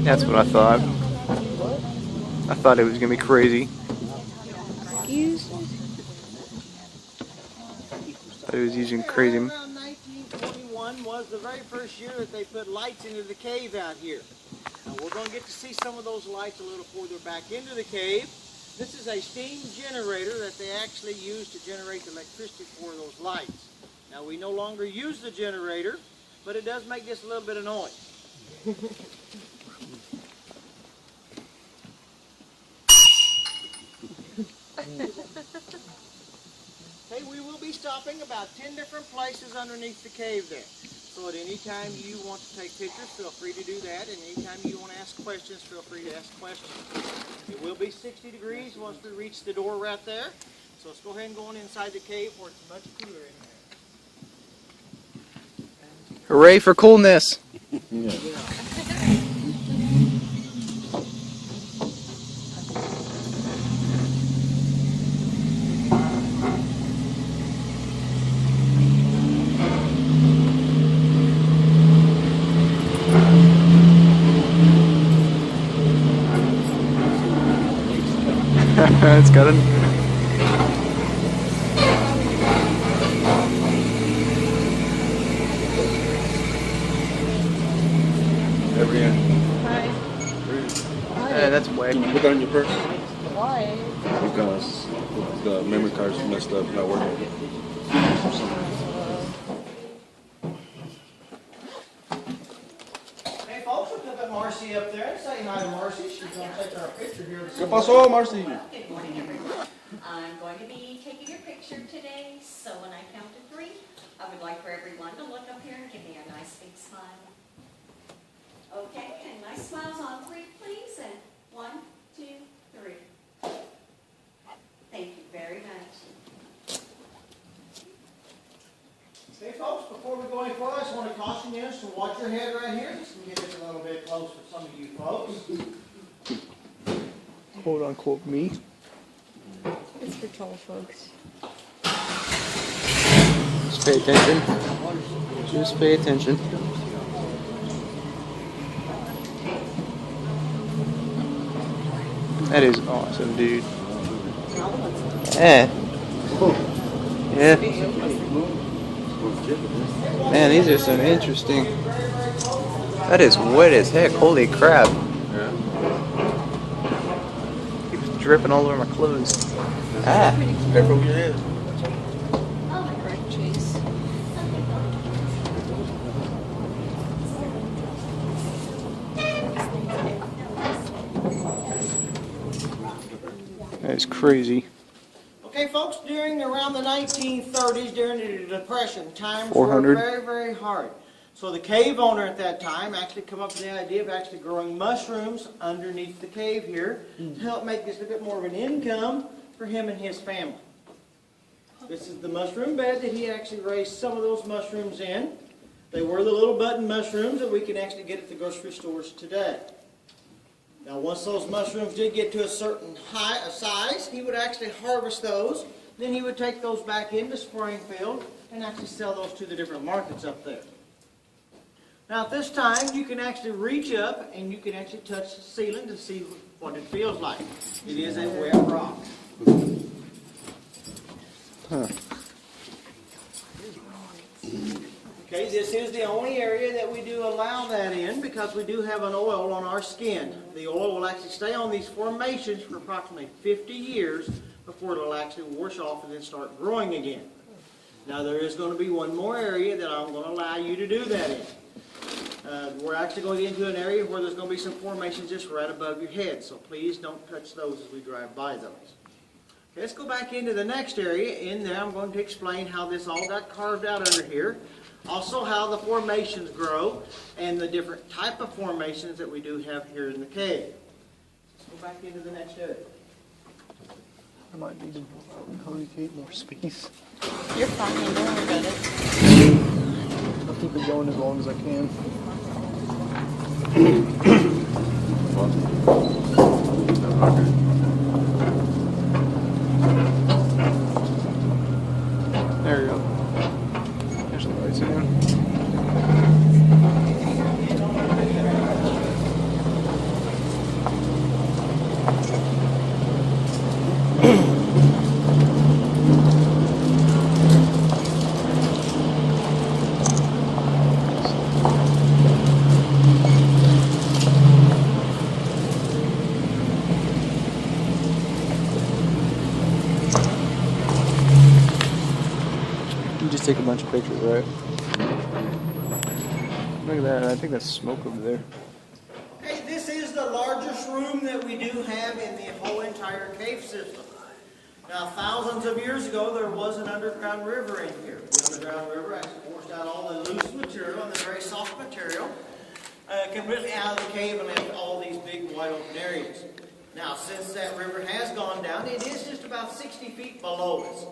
That's what I thought. I thought it was gonna be crazy. Excuse me? Thought it was using crazy. Around 1941 was the very first year that they put lights into the cave out here. Now we're going to get to see some of those lights a little further back into the cave. This is a steam generator that they actually use to generate the electricity for those lights. Now we no longer use the generator, but it does make just a little bit of noise. Okay, we will be stopping about 10 different places underneath the cave there. So at any time you want to take pictures, feel free to do that. And any time you want to ask questions, feel free to ask questions. It will be 60 degrees once we reach the door right there. So let's go ahead and go on inside the cave where it's much cooler in here. Hooray for coolness! Yeah. It's got a... Hi. Yeah, that's whack. Can you put that in your purse? Why? Because the memory card's messed up, not working. Hey folks, we'll look at Marcy up there and say hi to Marcy. She's going to take our picture here. ¿Qué pasó, Marcy? Good morning, everyone. I'm going to be taking your picture today, so when I count to 3, I would like for everyone to look up here and give me a nice big smile. Okay, and nice smiles on 3, please, and 1, 2, 3. Thank you very much. Okay folks, before we go any further, I just want to caution you to watch your head right here. Just to get this a little bit close for some of you folks. Quote unquote me. It's for tall folks. Just pay attention. Just pay attention. That is awesome, dude. Yeah. Yeah. Man, these are some interesting. That is wet as heck. Holy crap. Yeah. Keeps dripping all over my clothes. Ah. Careful with your head. Right, Chase. That is crazy. Okay, folks, during around the 1930s, during the Depression, times 400. were very, very hard. So the cave owner at that time actually come up with the idea of actually growing mushrooms underneath the cave here to help make this a bit more of an income for him and his family. This is the mushroom bed that he actually raised some of those mushrooms in. They were the little button mushrooms that we can actually get at the grocery stores today. Now, once those mushrooms did get to a certain size, he would actually harvest those. Then he would take those back into Springfield and actually sell those to the different markets up there. Now, at this time, you can actually reach up and you can actually touch the ceiling to see what it feels like. It is a wet rock. Huh. Okay, this is the only area that we do allow that in because we do have an oil on our skin. The oil will actually stay on these formations for approximately 50 years before it will actually wash off and then start growing again. Now there is going to be one more area that I'm going to allow you to do that in. We're actually going into an area where there's going to be some formations just right above your head, so please don't touch those as we drive by those. Okay, let's go back into the next area. In there I'm going to explain how this all got carved out under here. Also how the formations grow and the different type of formations that we do have here in the cave. Let's go back into the next area. I might need to allocate more space. You're fine. Don't worry about it. I'll keep it going as long as I can. There you go. There's the lights again. You just take a bunch of pictures, right? Look at that. I think that's smoke over there. Okay, this is the largest room that we do have in the whole entire cave system. Now, thousands of years ago, there was an underground river in here. The underground river actually forced out all the loose material and the very soft material completely out of the cave and left all these big wide open areas. Now, since that river has gone down, it is just about 60 feet below us.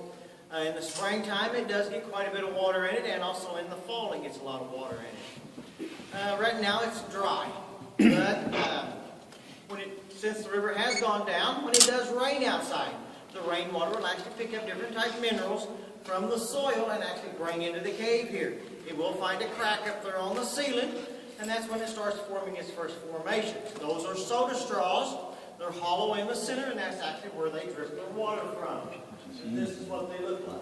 In the springtime, it does get quite a bit of water in it, and also in the fall, it gets a lot of water in it. Right now, it's dry, but since the river has gone down, when it does rain outside, the rainwater will actually pick up different type minerals from the soil and actually bring into the cave here. It will find a crack up there on the ceiling, and that's when it starts forming its first formations. Those are soda straws. They're hollow in the center, and that's actually where they drip their water from. And this is what they look like.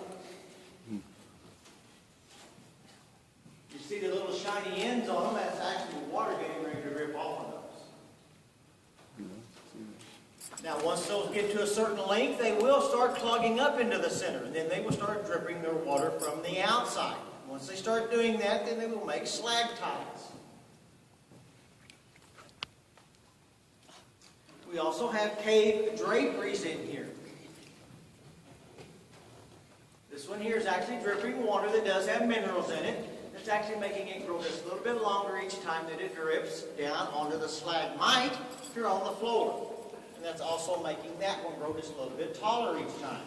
You see the little shiny ends on them, that's actually water getting ready to drip off of those. Now, once those get to a certain length, they will start clogging up into the center, and then they will start dripping their water from the outside. Once they start doing that, then they will make stalactites. We also have cave draperies in here. This one here is actually dripping water that does have minerals in it. It's actually making it grow just a little bit longer each time that it drips down onto the stalagmite here on the floor. And that's also making that one grow just a little bit taller each time.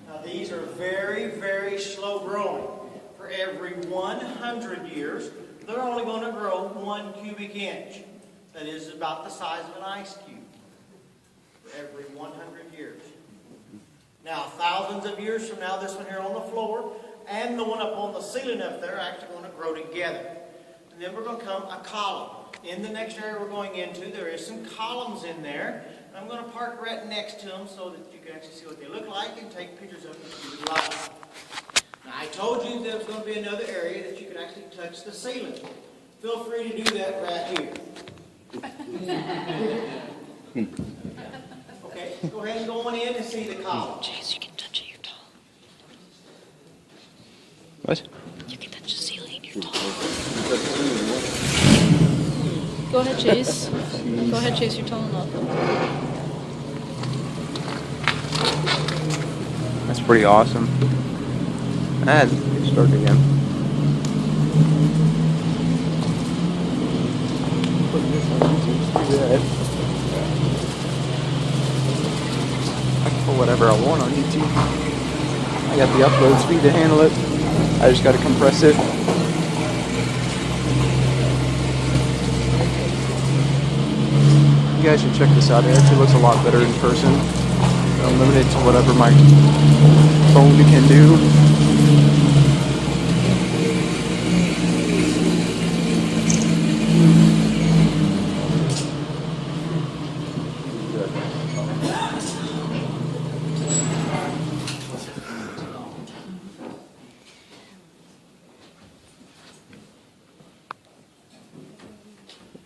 Now these are very, very slow growing. For every 100 years, they're only going to grow 1 cubic inch. That is about the size of an ice cube. For every 100 years. Now, thousands of years from now, this one here on the floor and the one up on the ceiling up there are actually going to grow together. And then we're going to come a column. In the next area we're going into, there is some columns in there. And I'm going to park right next to them so that you can actually see what they look like and take pictures of them if you would like. Now, I told you there was going to be another area that you could actually touch the ceiling. Feel free to do that right here. Okay, go ahead and go on in and see the column. Chase, you can touch it, you're tall. What? You can touch the ceiling, you're tall. Go ahead, Chase. Go ahead, Chase, you're tall enough. That's pretty awesome. And start again. Put this on YouTube. See that? I can put whatever I want on YouTube. I got the upload speed to handle it. I just got to compress it. You guys should check this out. It actually looks a lot better in person. I'm limited to whatever my phone can do.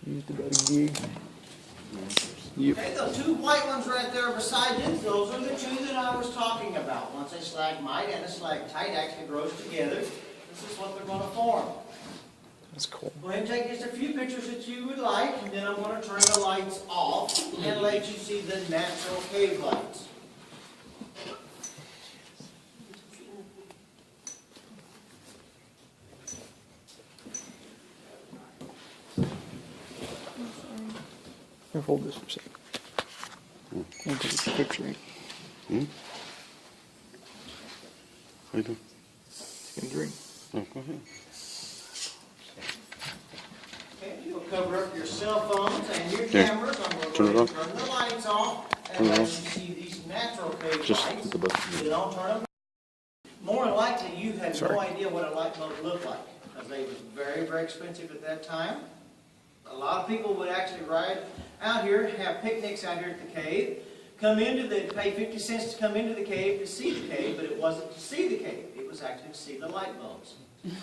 Used about a gig. Yep. Okay, the two white ones right there beside you, those are the two that I was talking about. Once a stalagmite and a stalactite actually grows together, this is what they're going to form. That's cool. Go ahead and take just a few pictures that you would like, and then I'm going to turn the lights off and let you see the natural cave lights. Here, hold this for a second. I'll take a picture. Hmm? What are you doing? Taking a drink. Oh, go ahead. Okay, you'll cover up your cell phones and your Here. cameras. I'm going to Turn it off. turn the lights off Turn and it let you off. see these natural cave Just lights. hit the button. You don't turn them. More than likely, you had Sorry. no idea what a light bulb looked like, because they was very, very expensive at that time. A lot of people would actually ride out here, have picnics out here at the cave, they'd pay 50 cents to come into the cave to see the cave, but it wasn't to see the cave, it was actually to see the light bulbs.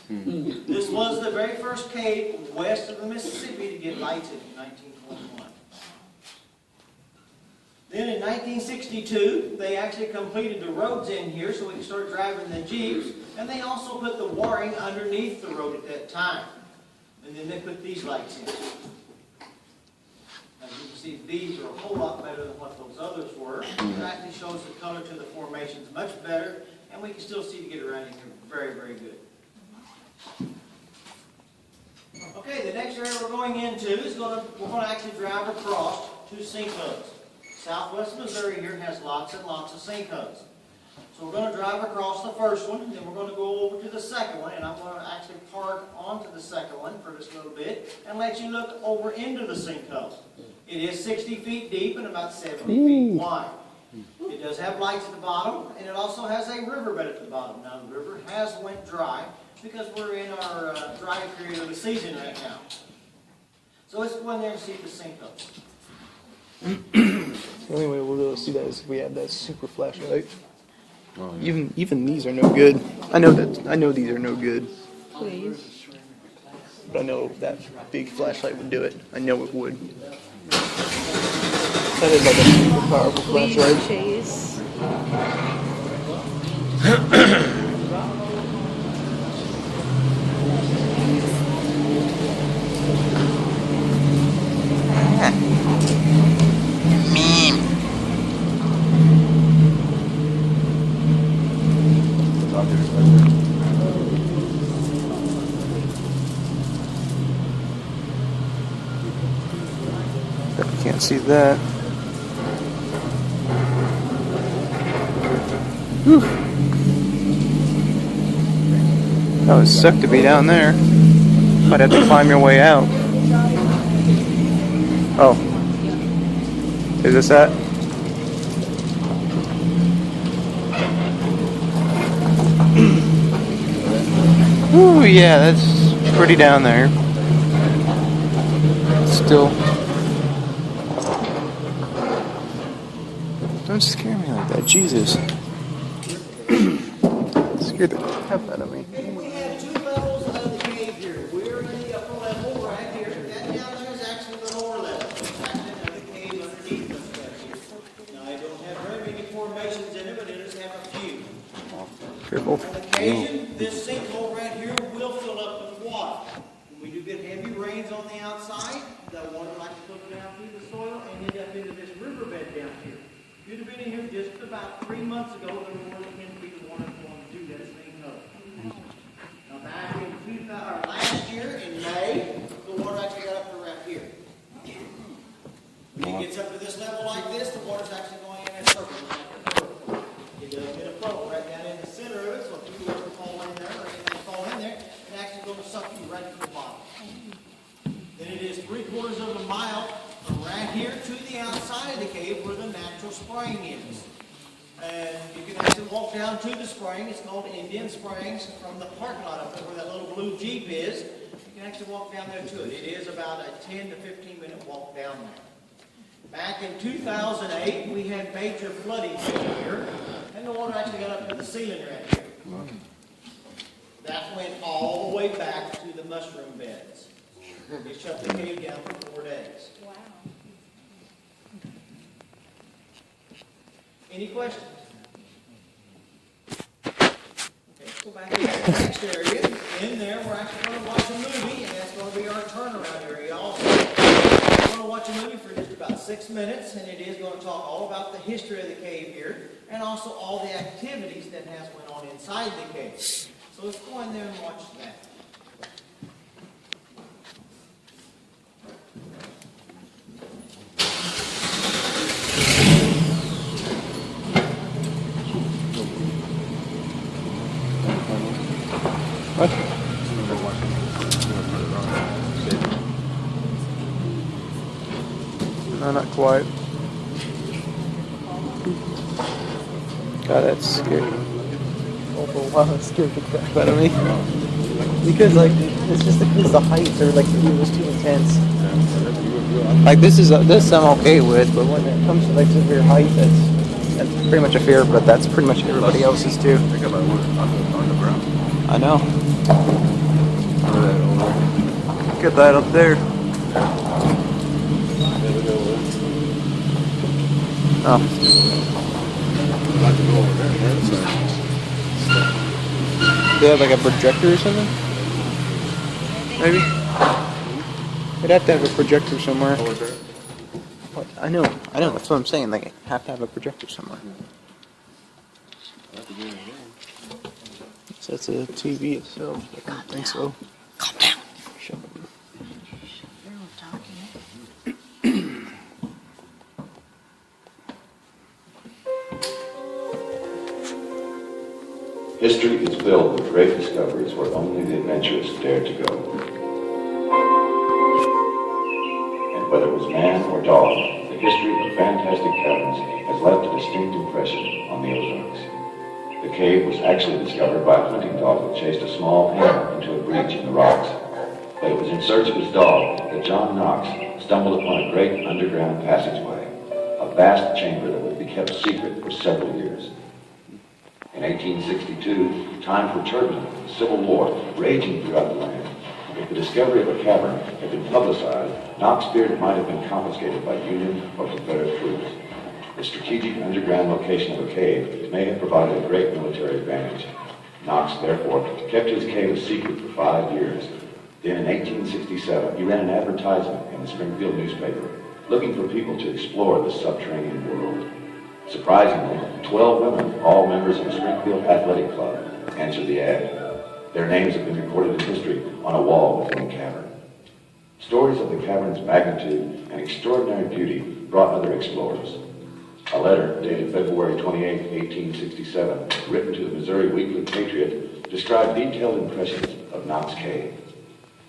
This was the very first cave west of the Mississippi to get lights in 1921. Then in 1962, they actually completed the roads in here so we could start driving the Jeeps. And they also put the wiring underneath the road at that time. And then they put these lights in. As you can see, these are a whole lot better than what those others were. It actually shows the color to the formations much better. And we can still see to get around in here very, very good. Okay, the next area we're going into is we're going to actually drive across two sinkholes. Southwest Missouri here has lots and lots of sinkholes. So we're going to drive across the first one, and then we're going to go over to the second one, and I'm going to actually park onto the second one for just a little bit and let you look over into the sinkhole. It is 60 feet deep and about 70 feet wide. It does have lights at the bottom, and it also has a riverbed at the bottom. Now the river has went dry because we're in our dry period of the season right now. So let's go in there and see the sinkhole. The only way we'll be able to see that is if we have that super flashlight. Oh, yeah. Even these are no good. I know these are no good. Please. But I know that big flashlight would do it. I know it would. That is like a super powerful flashlight. Chase. Can't see that. Whew. That would suck to be down there. Might have to climb your way out. Oh. Is this that? Ooh, yeah, that's pretty down there. Still. Don't scare me like that, Jesus. Scared the crap out of me. We have two levels of the cave here. We're in the upper level right here. That down there is actually the lower level. It's actually another cave underneath us right here. Now, I don't have very many formations in it, but it does have a few. Careful. On occasion, this sinkhole right here will fill up with water. When we do get heavy rains on the outside, the water likes to go down through the soil and end up into this riverbed down here. You'd have been in here just about 3 months ago, there were more than 10 feet of water going to do that sinkhole. Now back in last year, in May, the water actually got up to around here. When it gets up to this level like this, the water's actually going in a circle. It does get a flow right down in the center of it, so if you were to fall in there or anything fall in there, it's actually going to suck you right to the bottom. Then it is 3/4 of a mile from right here to the outside of the cave where the natural spring is. And you can actually walk down to the spring. It's called Indian Springs. From the parking lot up there where that little blue Jeep is, you can actually walk down there to it. It is about a 10 to 15 minute walk down there. Back in 2008, we had major flooding here, and the water actually got up to the ceiling right here. That went all the way back to the mushroom beds. They shut the cave down for 4 days. Wow. Any questions? Okay, let's go back to the next area. In there, we're actually going to watch a movie, and that's going to be our turnaround area also. We're going to watch a movie for just about 6 minutes, and it is going to talk all about the history of the cave here, and also all the activities that has went on inside the cave. So let's go in there and watch that. What? No, not quite. God, that's scary. Oh, wow, that scared the crap out of me. Because, like, it's just because the heights are, like, it was too intense. Like, this I'm okay with, but when it comes to, like, severe height, that's pretty much a fear, but that's pretty much everybody else's, too. Think about what on the ground. I know. Over Get that up there. there. Oh. I'd like to go over there. Do they have like a projector or something? Maybe? They'd have to have a projector somewhere. Over there. What? I know, that's what I'm saying. Like, have to have a projector somewhere. I'd like to go over there. So it's a TV itself. I don't think so. Calm down. Shut up. You're all talking. History is filled with great discoveries where only the adventurous dare to go. And whether it was man or dog, the history of Fantastic Caverns has left a distinct impression on the Ozarks. The cave was actually discovered by a hunting dog that chased a small animal into a breach in the rocks. But it was in search of his dog that John Knox stumbled upon a great underground passageway, a vast chamber that would be kept secret for several years. In 1862, times were turbulent, civil war raging throughout the land. If the discovery of a cavern had been publicized, Knox feared it might have been confiscated by Union or Confederate troops. The strategic underground location of a cave may have provided a great military advantage. Knox, therefore, kept his cave a secret for 5 years. Then in 1867, he ran an advertisement in the Springfield newspaper, looking for people to explore the subterranean world. Surprisingly, 12 women, all members of the Springfield Athletic Club, answered the ad. Their names have been recorded in history on a wall within the cavern. Stories of the cavern's magnitude and extraordinary beauty brought other explorers. A letter dated February 28, 1867, written to the Missouri Weekly Patriot, described detailed impressions of Knox Cave.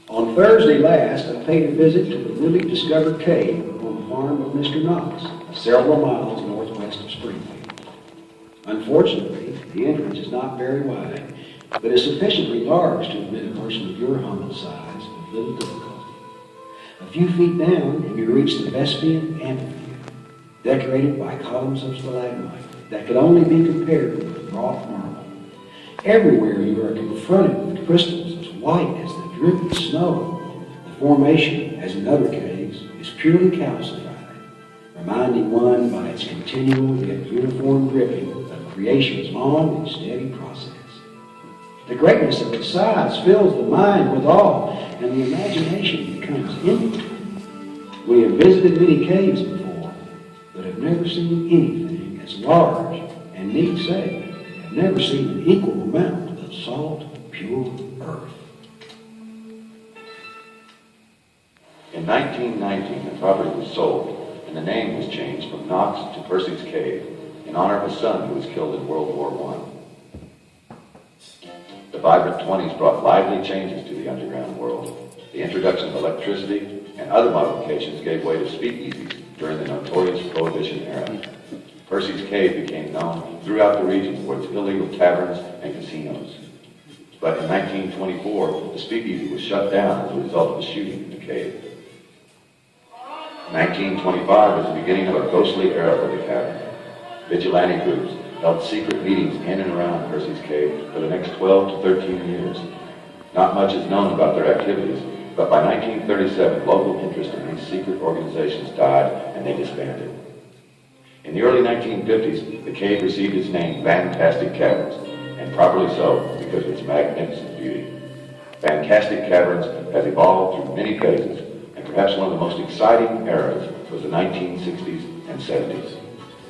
On Thursday last, I paid a visit to the newly discovered cave on the farm of Mr. Knox, several miles northwest of Springfield. Unfortunately, the entrance is not very wide, but is sufficiently large to admit a person of your humble size with little difficulty. A few feet down, and you reach the Vespian amphitheater, decorated by columns of stalagmite that could only be compared with wrought marble. Everywhere you are confronted with crystals as white as the dripping snow. The formation, as in other caves, is purely calcified, reminding one by its continual yet uniform dripping of creation's long and steady process. The greatness of its size fills the mind with awe, and the imagination becomes empty. We have visited many caves before, but have never seen anything as large, and need say, have never seen an equal amount of salt, pure earth. In 1919, the property was sold, and the name was changed from Knox to Percy's Cave in honor of a son who was killed in World War I. The vibrant 20s brought lively changes to the underground world. The introduction of electricity and other modifications gave way to speakeasies during the notorious Prohibition era. Percy's Cave became known throughout the region for its illegal taverns and casinos. But in 1924, the speakeasy was shut down as a result of a shooting in the cave. 1925 was the beginning of a ghostly era for the cavern. Vigilante groups held secret meetings in and around Percy's Cave for the next 12 to 13 years. Not much is known about their activities, but by 1937, local interest in these secret organizations died and they disbanded. In the early 1950s, the cave received its name Fantastic Caverns, and properly so because of its magnificent beauty. Fantastic Caverns has evolved through many phases, and perhaps one of the most exciting eras was the 1960s and 70s.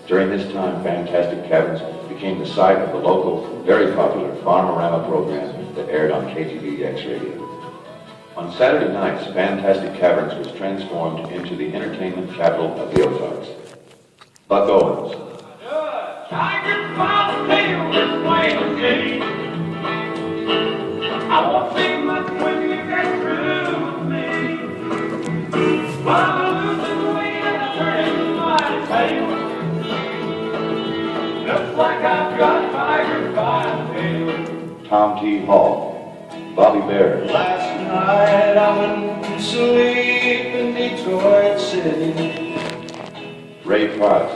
During this time, Fantastic Caverns became the site of the local, very popular Farm-A-Rama program that aired on KTVX radio. On Saturday nights, Fantastic Caverns was transformed into the entertainment capital of the Ozarks. Buck Owens. Tiger by the tail is playing a game. I won't say much when you get through with me. But I'm losing weight and turning mighty pale. Looks like I've got a tiger by the tail. Tom T. Hall. Bobby Bear. Last night I went to sleep in Detroit City. Ray Price.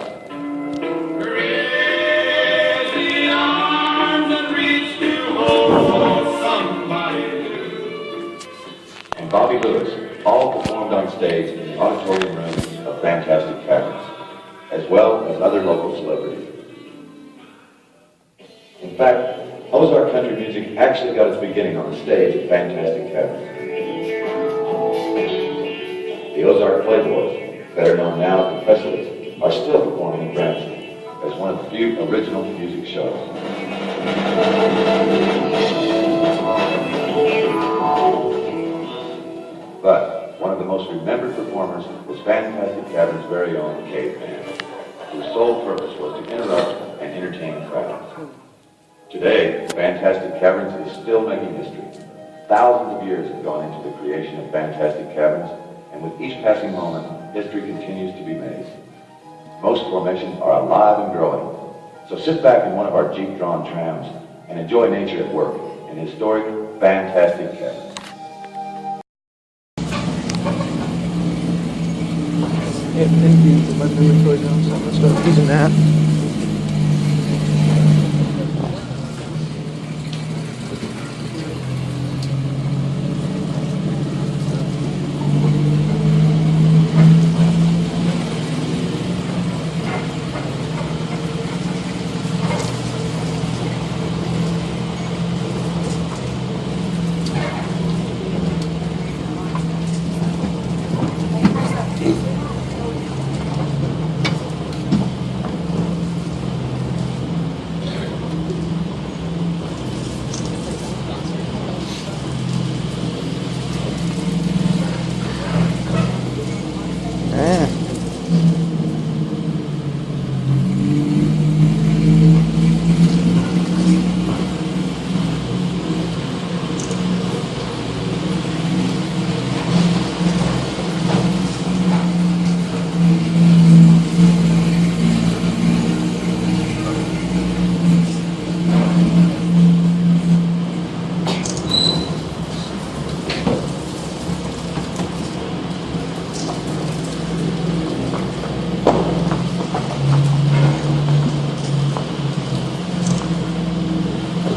Raise the arms and reach to hold somebody new. And Bobby Lewis, all performed on stage in the auditorium room of Fantastic Caverns, as well as other local celebrities. In fact, Ozark country music actually got its beginning on the stage at Fantastic Caverns. The Ozark Playboys, better known now as the Presleys, are still performing in Branson as one of the few original music shows. But one of the most remembered performers was Fantastic Caverns' very own Caveman, whose sole purpose was to interrupt and entertain crowds. Today, Fantastic Caverns is still making history. Thousands of years have gone into the creation of Fantastic Caverns, and with each passing moment, history continues to be made. Most formations are alive and growing. So sit back in one of our Jeep-drawn trams and enjoy nature at work in historic Fantastic Caverns. Indeed, my favorite toy now, so I'm gonna start using that.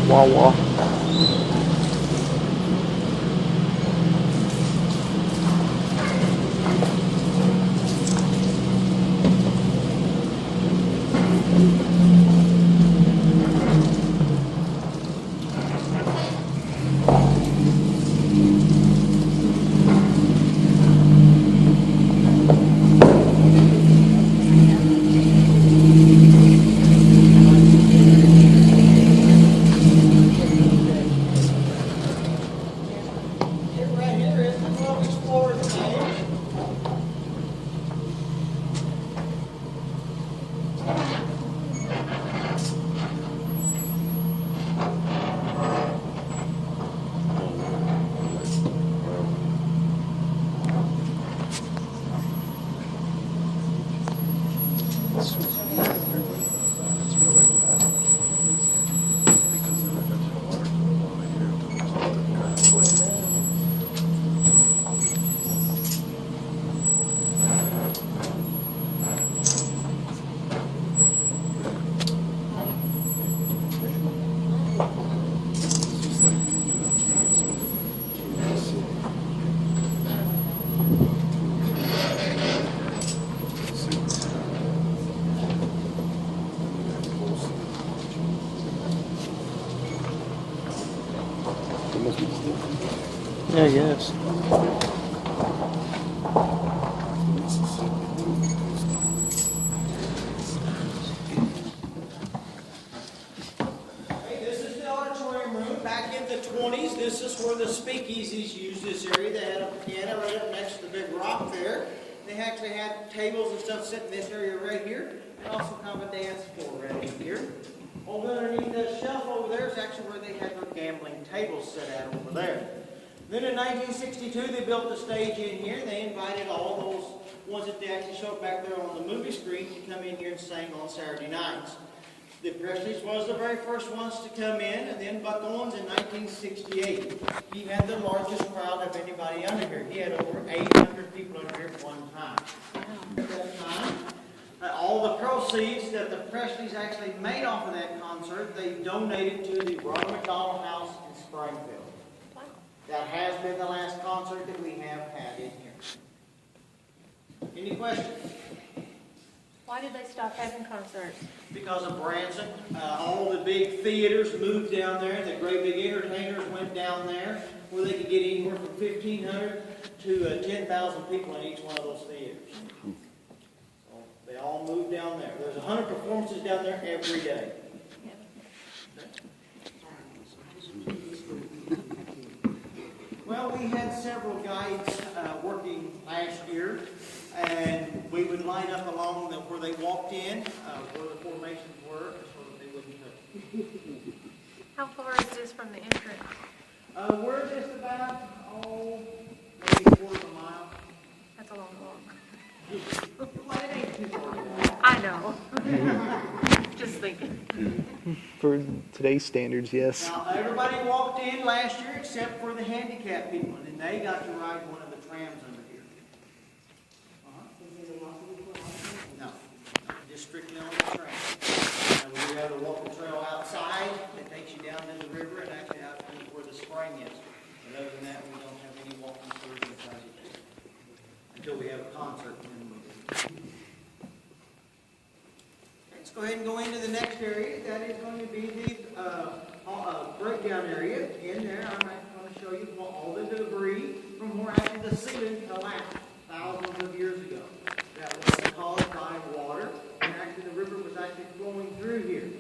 Wawa. Right here is the 12 Explorers Cave. Yeah, I guess. Hey, this is the auditorium room. Back in the 20s, this is where the speakeasies used this area. They had a piano right up next to the big rock there. They actually had tables and stuff sitting in this area right here. And also kind of a dance floor right in here. Over underneath that shelf over there is actually where they had their gambling tables set out over there. Then in 1962, they built the stage in here. They invited all those ones that they actually showed back there on the movie screen to come in here and sing on Saturday nights. The Presleys was the very first ones to come in, and then Buck Owens in 1968. He had the largest crowd of anybody under here. He had over 800 people under here at one time. At that time, all the proceeds that the Presleys actually made off of that concert, they donated to the Ronald McDonald House in Springfield. That has been the last concert that we have had in here. Any questions? Why did they stop having concerts? Because of Branson. All the big theaters moved down there, the great big entertainers went down there, where they could get anywhere from 1,500 to 10,000 people in each one of those theaters. So they all moved down there. There's 100 performances down there every day. Well, we had several guides working last year, and we would line up along where they walked in, where the formations were, so that they wouldn't touch. How far is this from the entrance? We're just about, maybe a quarter of a mile. That's a long walk. Well, it ain't too far. I know. Just thinking. For today's standards, yes. Now, everybody walked in last year except for the handicapped people, and they got to ride one of the trams under here. No, just strictly on the tram. We have a local trail outside that takes you down to the river and actually out to where the spring is. But other than that, we don't have any walking tours inside it until we have a concert. Let's go ahead and go into the next area. That is going to be the breakdown area. In there, I'm going to show you all the debris from where actually the ceiling collapsed thousands of years ago. That was caused by water, and actually the river was actually flowing through here.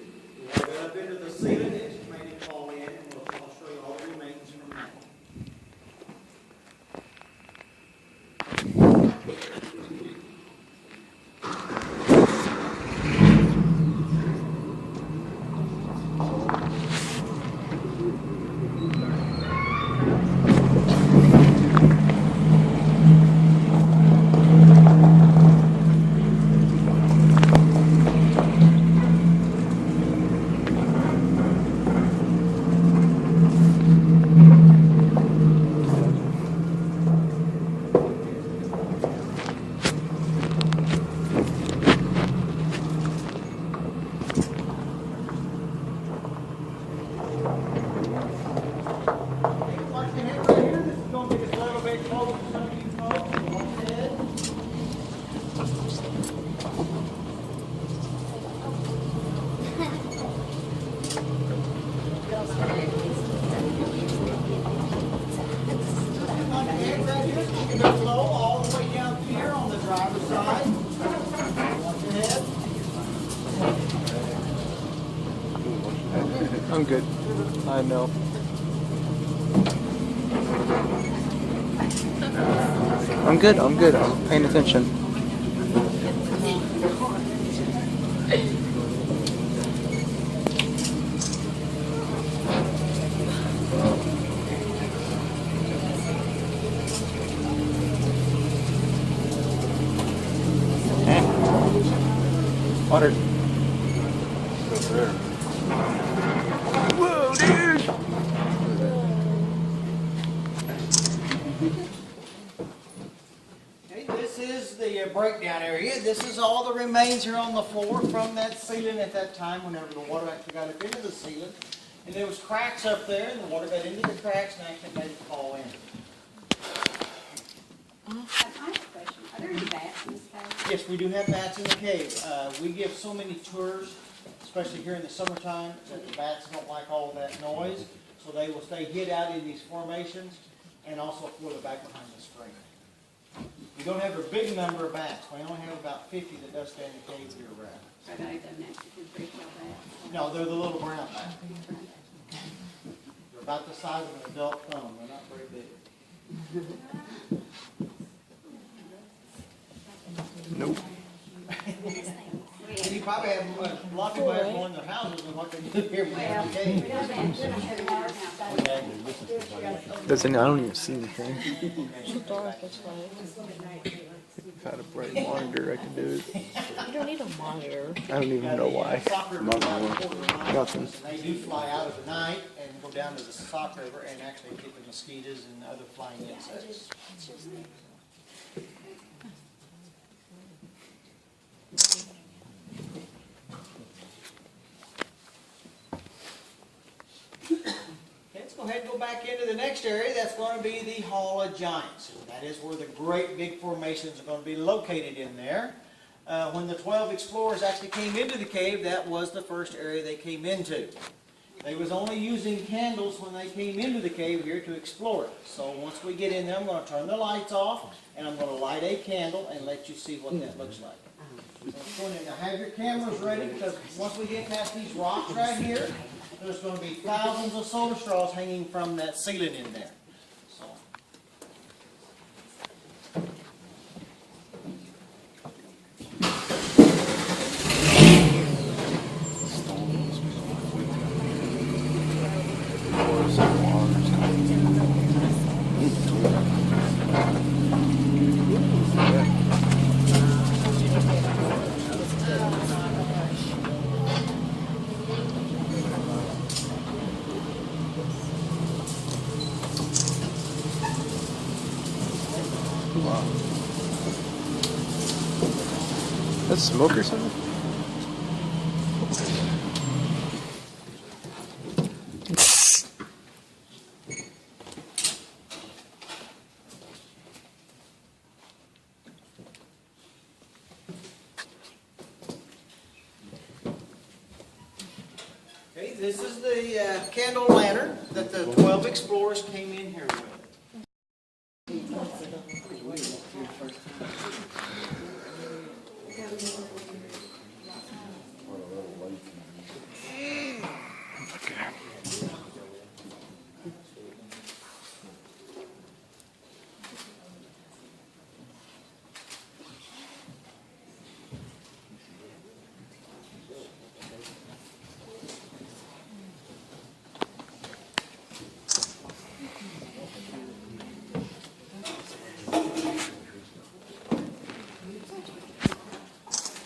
The water got up into the ceiling, it made it fall in, and I'll show you all the remains from that. I'm good. I know. I'm good. I'm good. I'm paying attention. Water. Whoa, dude! Okay, this is the breakdown area. This is all the remains here on the floor from that ceiling at that time whenever the water actually got up into the ceiling. And there was cracks up there, and the water got into the cracks and actually made it fall in. I have a question. Are there any bats in this cave? Yes, we do have bats in the cave. We give so many tours, especially here in the summertime, that the bats don't like all that noise. So they will stay hid out in these formations and also further back behind the spring. We don't have a big number of bats. We only have about 50 that does stay in the cave year round. Are they the Mexican freak-out bats? No, they're the little brown bats. They're about the size of an adult thumb. They're not very big. Nope. And you probably have, a lot of people have more in their houses than what they do here in the cave. Doesn't. I don't even see anything. It's dark, it's fine. If I had a bright monitor, I could do it. You don't need a monitor. I don't even know why. Nothing. They do fly out of the night and go down to the sock river and actually get the mosquitoes and other flying insects. Let's go ahead and go back into the next area. That's going to be the Hall of Giants. That is where the great big formations are going to be located in there. When the 12 explorers actually came into the cave, that was the first area they came into. They was only using candles when they came into the cave here to explore it. So once we get in there, I'm going to turn the lights off, and I'm going to light a candle and let you see what that looks like. So I'm going to have your cameras ready, because once we get past these rocks right here, there's going to be thousands of soda straws hanging from that ceiling in there. So. Wow. That's smoke or something? Okay, this is the candle lantern that the 12 explorers came in here with.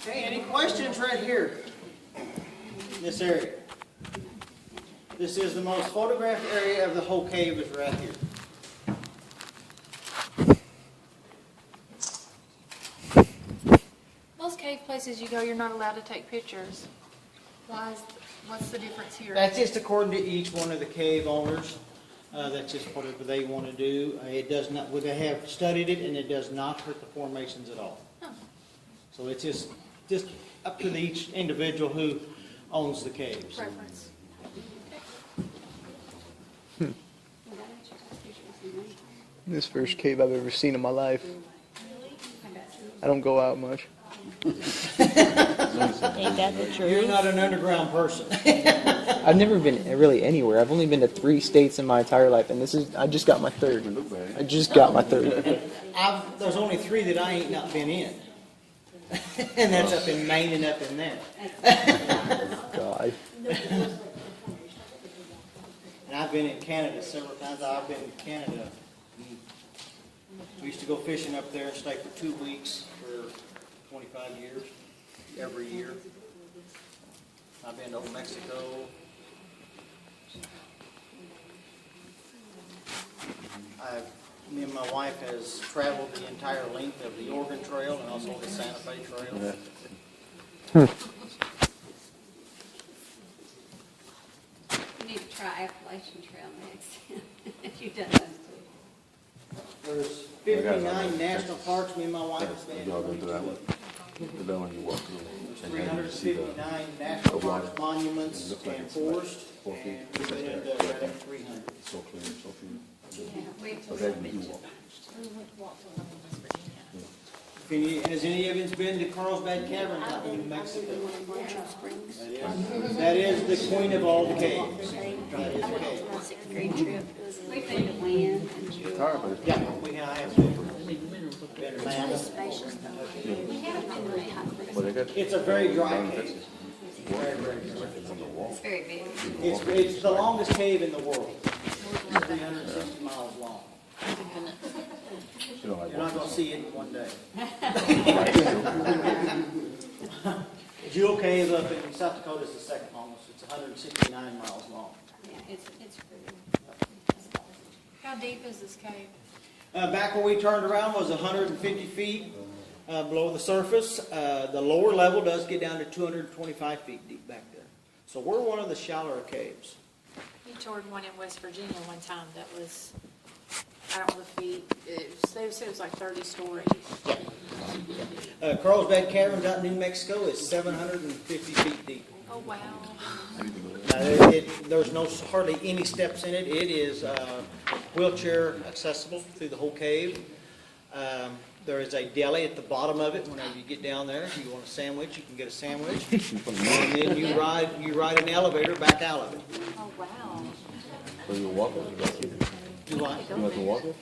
Okay, any questions right here in this area? This is the most photographed area of the whole cave is right here. Most cave places you go, you're not allowed to take pictures. What's the difference here? That's just according to each one of the cave owners. That's just whatever they want to do. It does not, well, they have studied it, and it does not hurt the formations at all. Huh. So it's just up to each individual who owns the caves. Preference. This first cave I've ever seen in my life. I don't go out much. Ain't that the You're truth? not an underground person. I've never been really anywhere. I've only been to 3 states in my entire life, and I just got my third. I just got my third. There's only 3 that I ain't not been in. And that's up in Maine and up in there. God. And I've been in Canada several times. I've been in Canada. We used to go fishing up there and stay for 2 weeks for 25 years, every year. I've been to Mexico. Me and my wife has traveled the entire length of the Oregon Trail and also the Santa Fe Trail. You need to try Appalachian Trail next. If you've done those two. There's 59 national parks me and my wife have been Y'all been through that in. one? The that one you walk through. There's 359 national parks, monuments, and forests, and we've been into right at 300. So clean, so clean. Yeah, wait till Okay, you walk. Has any of you been to Carlsbad Caverns out in New Mexico? That is the queen of all the caves. That is a cave. sixth grade trip. We've been to Wynn and Yeah, we have been. Been to Mammoth. spacious though. We haven't been very hot. Well, they got It's a very dry cave. Very, very dry. It's very big. It's the longest cave in the world. It's 360 miles long. you know, like You're not going to see it in one day. Jewel Cave up in South Dakota is the second longest. It's 169 miles long. Yeah, it's pretty. How deep is this cave? Back when we turned around was 150 feet below the surface. The lower level does get down to 225 feet deep back there. So we're one of the shallower caves. We toured one in West Virginia one time that was, I don't know the feet, they said it was like 30 stories. Carlsbad Caverns out in New Mexico is 750 feet deep. Oh, wow. There's hardly any steps in it. It is wheelchair accessible through the whole cave. There is a deli at the bottom of it. Whenever you get down there, if you want a sandwich, you can get a sandwich. And then you ride an elevator back out of it. Oh, wow. So you walk it? You what? You have to walk it?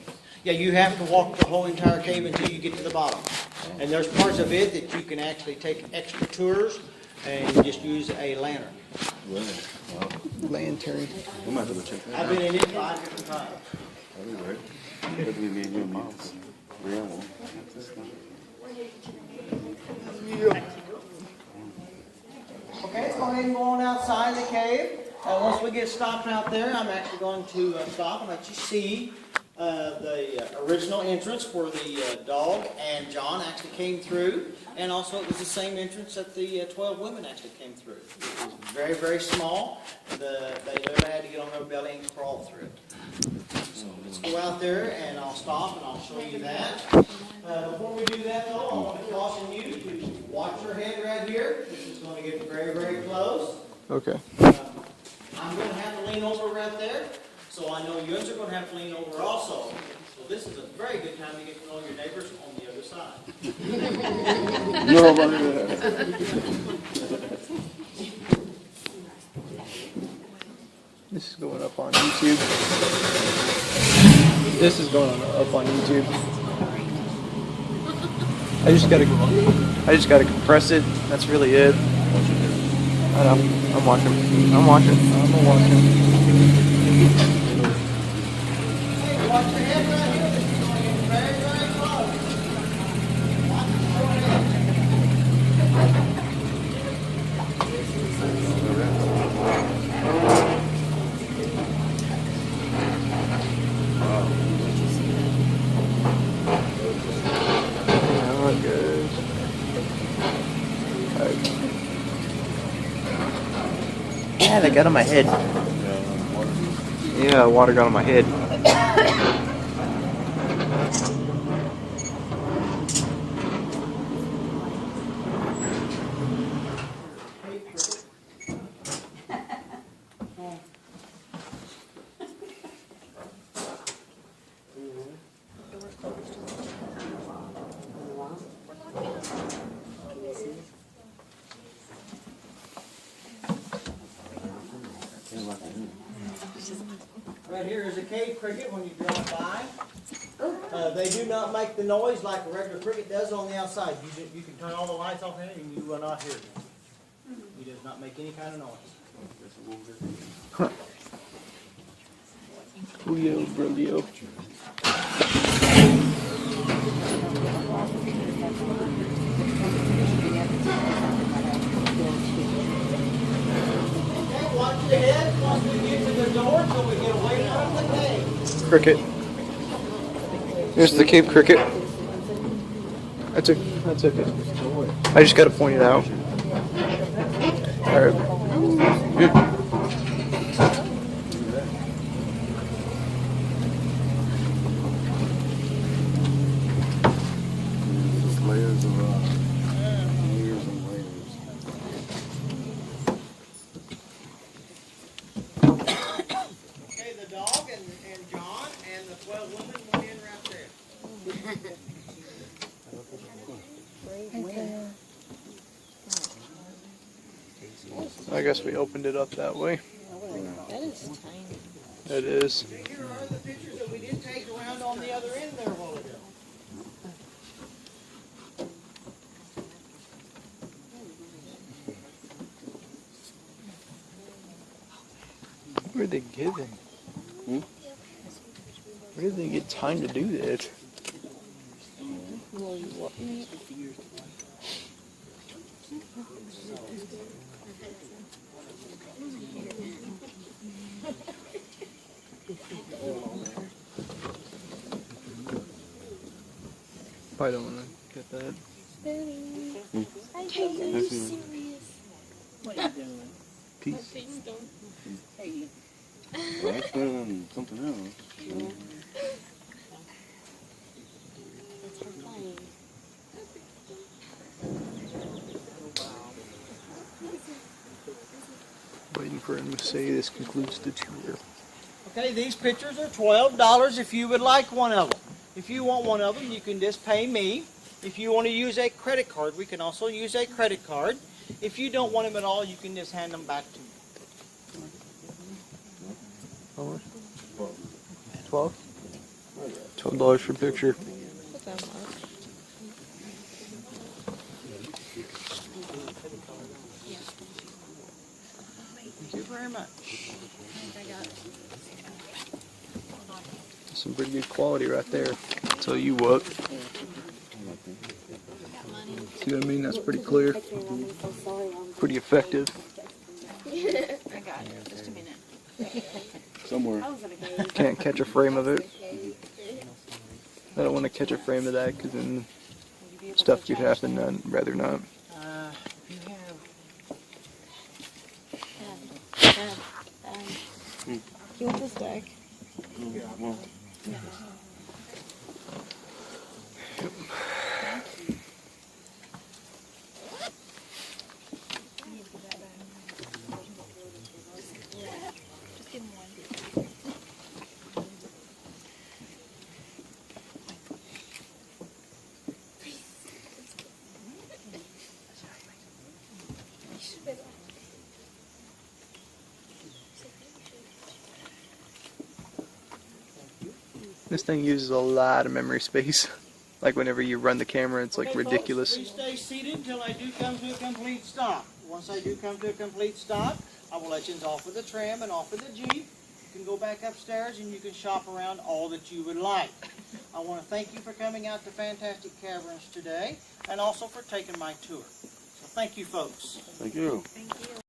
Yeah, you have to walk the whole entire cave until you get to the bottom. And there's parts of it that you can actually take extra tours and just use a lantern. Really? Wow. Lantern. We might have to check that I've out. been in it 5 different times. That'd be great. That'd be me and you and Mom. Yeah. Okay, let's go ahead and go on outside the cave. Once we get stopped out there, I'm actually going to stop and let you see the original entrance where the dog and John actually came through. And also it was the same entrance that the 12 women actually came through. It was very, very small. They literally had to get on their belly and crawl through it. So let's go out there and I'll stop and I'll show you that. Before we do that though, I want to caution you to watch your head right here. This is going to get very, very close. Okay. I'm going to have to lean over right there. So I know you are going to have to lean over also. So this is a very good time to get to know your neighbors on the other side. No, but This is going up on YouTube. This is going up on YouTube. I just gotta compress it. That's really it. I know. I'm watching. I'm watching. I'm watching. Hey, watch your head right here. This is going to get very, very close. Watch your head. How it goes. Yeah, they got on my head. Yeah, water got on my head. Right here is a cave cricket when you drive by. They do not make the noise like a regular cricket does on the outside. You can turn all the lights off in it and you will not hear them. He does not make any kind of noise. Coolio, brolio. Okay, watch your head once we get to the door so we get away from the cave. Cricket. Here's the cave cricket. That's okay. I just gotta point it out. Alright. layers of layers and layers. Okay, the dog and John and the 12 women went in right there. I guess we opened it up that way. That is tiny. It is. Here are the pictures that we did take around on the other end there a while ago. Where did they get them? Where did they get time to do that? Well, you want me? Probably don't want to get that. Are you serious? What are you doing? Peace. Hey, Well, that's better than something else. that's her thing. paper and say this concludes the tour. Okay, these pictures are $12 if you would like one of them. If you want one of them, you can just pay me. If you want to use a credit card, we can also use a credit card. If you don't want them at all, you can just hand them back to me. How much? 12? $12 for picture. Not that much. Thank you very much. Some pretty good quality right there. Tell you what. See what I mean? That's pretty clear. Pretty effective. I got it. Just a minute. Somewhere. Can't catch a frame of it. I don't want to catch a frame of that because then stuff could happen. I'd rather not. You have You want this deck? Well, Just give him one. This thing uses a lot of memory space. Like whenever you run the camera, it's like Okay, ridiculous. Folks, please stay seated until I do come to a complete stop. Once I do come to a complete stop, I will let you off of the tram and off of the Jeep. You can go back upstairs and you can shop around all that you would like. I want to thank you for coming out to Fantastic Caverns today and also for taking my tour. So thank you, folks. thank you. Thank you.